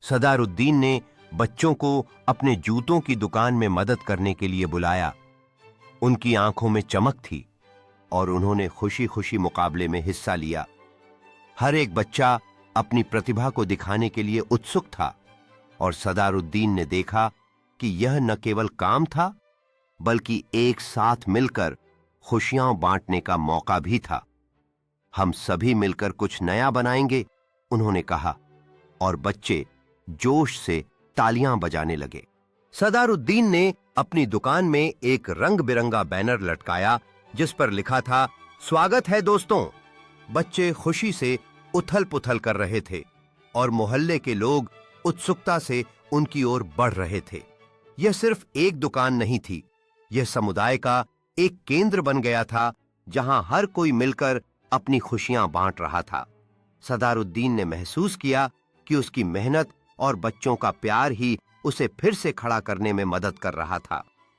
सदारुद्दीन ने बच्चों को अपने जूतों की दुकान में मदद करने के लिए बुलाया। उनकी आंखों में चमक थी और उन्होंने खुशी खुशी मुकाबले में हिस्सा लिया। हर एक बच्चा अपनी प्रतिभा को दिखाने के लिए उत्सुक था और सदारुद्दीन ने देखा कि यह न केवल काम था बल्कि एक साथ मिलकर खुशियां बांटने का मौका भी था। हम सभी मिलकर कुछ नया बनाएंगे, उन्होंने कहा, और बच्चे जोश से तालियां बजाने लगे। सदारुद्दीन ने अपनी दुकान में एक रंग बिरंगा बैनर लटकाया जिस पर लिखा था, स्वागत है दोस्तों। बच्चे खुशी से उथल पुथल कर रहे थे और मोहल्ले के लोग उत्सुकता से उनकी ओर बढ़ रहे थे। यह सिर्फ एक दुकान नहीं थी, यह समुदाय का एक केंद्र बन गया था जहां हर कोई मिलकर अपनी खुशियां बांट रहा था। सदारुद्दीन ने महसूस किया कि उसकी मेहनत और बच्चों का प्यार ही उसे फिर से खड़ा करने में मदद कर रहा था।